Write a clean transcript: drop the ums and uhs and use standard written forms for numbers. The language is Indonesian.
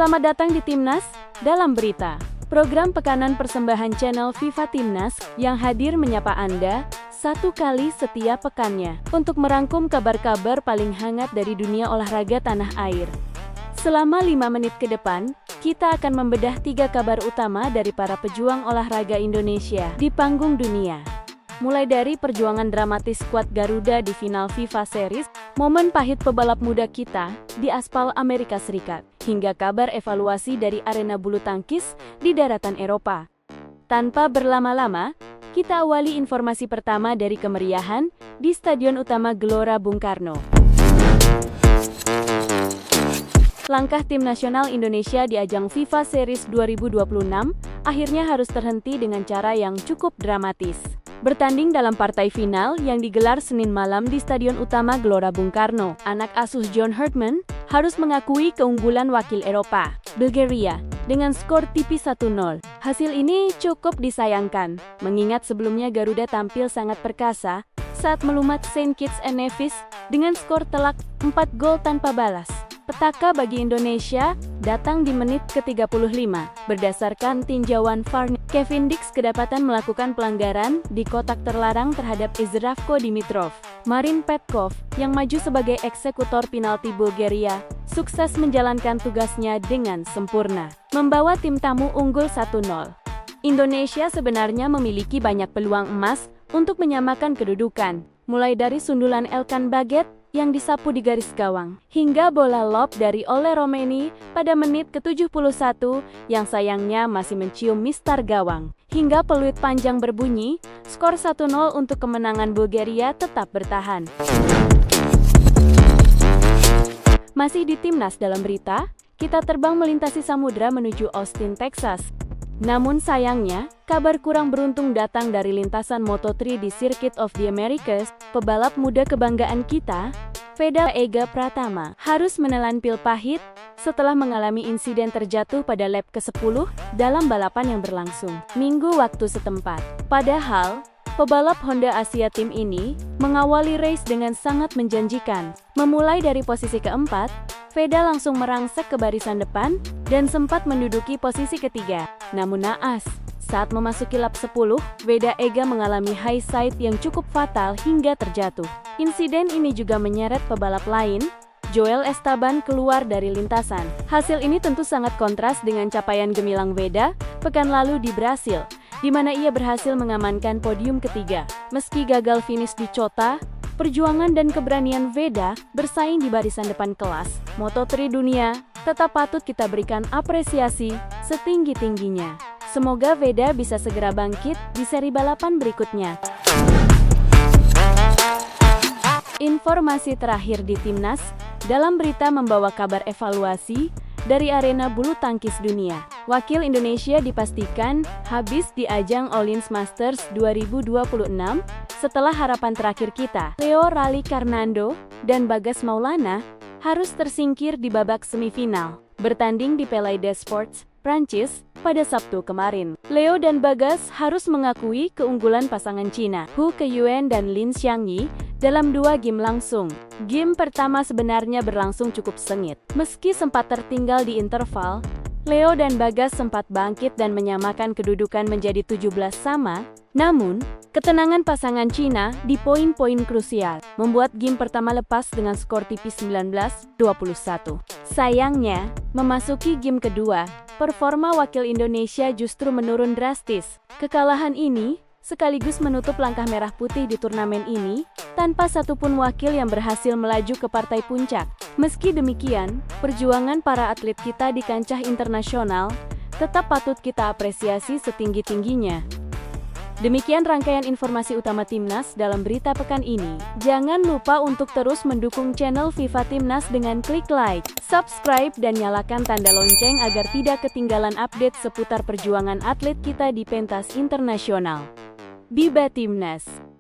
Selamat datang di Timnas dalam berita. Program pekanan persembahan channel FIFA Timnas yang hadir menyapa Anda satu kali setiap pekannya untuk merangkum kabar-kabar paling hangat dari dunia olahraga tanah air. Selama 5 menit ke depan, kita akan membedah 3 kabar utama dari para pejuang olahraga Indonesia di panggung dunia. Mulai dari perjuangan dramatis skuad Garuda di final FIFA Series, momen pahit pebalap muda kita di aspal Amerika Serikat, hingga kabar evaluasi dari arena bulu tangkis di daratan Eropa. Tanpa berlama-lama, kita awali informasi pertama dari kemeriahan di Stadion Utama Gelora Bung Karno. Langkah tim nasional Indonesia di ajang FIFA Series 2026 akhirnya harus terhenti dengan cara yang cukup dramatis. Bertanding dalam partai final yang digelar Senin malam di Stadion Utama Gelora Bung Karno, anak asuh John Herdman harus mengakui keunggulan wakil Eropa, Bulgaria, dengan skor tipis 1-0. Hasil ini cukup disayangkan, mengingat sebelumnya Garuda tampil sangat perkasa saat melumat Saint Kitts and Nevis dengan skor telak 4 gol tanpa balas. Petaka bagi Indonesia datang di menit ke-35. Berdasarkan tinjauan VAR, Kevin Dix kedapatan melakukan pelanggaran di kotak terlarang terhadap Zdravko Dimitrov. Marin Petkov, yang maju sebagai eksekutor penalti Bulgaria, sukses menjalankan tugasnya dengan sempurna, membawa tim tamu unggul 1-0. Indonesia sebenarnya memiliki banyak peluang emas untuk menyamakan kedudukan, mulai dari sundulan Elkan Baget yang disapu di garis gawang, hingga bola lob dari Ole Romeni pada menit ke-71 yang sayangnya masih mencium mistar gawang. Hingga peluit panjang berbunyi, skor 1-0 untuk kemenangan Bulgaria tetap bertahan. Masih di Timnas dalam berita, kita terbang melintasi samudra menuju Austin, Texas. Namun sayangnya, kabar kurang beruntung datang dari lintasan Moto3 di Circuit of the Americas. Pebalap muda kebanggaan kita, Veda Ega Pratama, harus menelan pil pahit setelah mengalami insiden terjatuh pada lap ke-10 dalam balapan yang berlangsung Minggu waktu setempat. Padahal, pebalap Honda Asia tim ini mengawali race dengan sangat menjanjikan. Memulai dari posisi keempat, Veda langsung merangsek ke barisan depan dan sempat menduduki posisi ketiga. Namun naas, saat memasuki lap 10, Veda Ega mengalami high side yang cukup fatal hingga terjatuh. Insiden ini juga menyeret pebalap lain, Joel Esteban, keluar dari lintasan. Hasil ini tentu sangat kontras dengan capaian gemilang Veda pekan lalu di Brasil, di mana ia berhasil mengamankan podium ketiga. Meski gagal finish di Chota, perjuangan dan keberanian Veda bersaing di barisan depan kelas Moto3 dunia tetap patut kita berikan apresiasi setinggi-tingginya. Semoga Veda bisa segera bangkit di seri balapan berikutnya. Informasi terakhir di Timnas dalam berita membawa kabar evaluasi dari arena bulu tangkis dunia. Wakil Indonesia dipastikan habis di ajang Olympus Masters 2026 setelah harapan terakhir kita, Leo Ralicarnando dan Bagas Maulana, harus tersingkir di babak semifinal. Bertanding di Palais des Sports, Prancis, pada Sabtu kemarin. Leo dan Bagas harus mengakui keunggulan pasangan Cina, Hu Keyuan dan Lin Xiangyi, dalam 2 game langsung. Game pertama sebenarnya berlangsung cukup sengit. Meski sempat tertinggal di interval, Leo dan Bagas sempat bangkit dan menyamakan kedudukan menjadi 17 sama. Namun, ketenangan pasangan Cina di poin-poin krusial membuat game pertama lepas dengan skor tipis 19-21. Sayangnya, memasuki game kedua, performa wakil Indonesia justru menurun drastis. Kekalahan ini sekaligus menutup langkah merah putih di turnamen ini, tanpa satupun wakil yang berhasil melaju ke partai puncak. Meski demikian, perjuangan para atlet kita di kancah internasional tetap patut kita apresiasi setinggi-tingginya. Demikian rangkaian informasi utama Timnas dalam berita pekan ini. Jangan lupa untuk terus mendukung channel FIFA Timnas dengan klik like, subscribe, dan nyalakan tanda lonceng agar tidak ketinggalan update seputar perjuangan atlet kita di pentas internasional. Biba Timnas.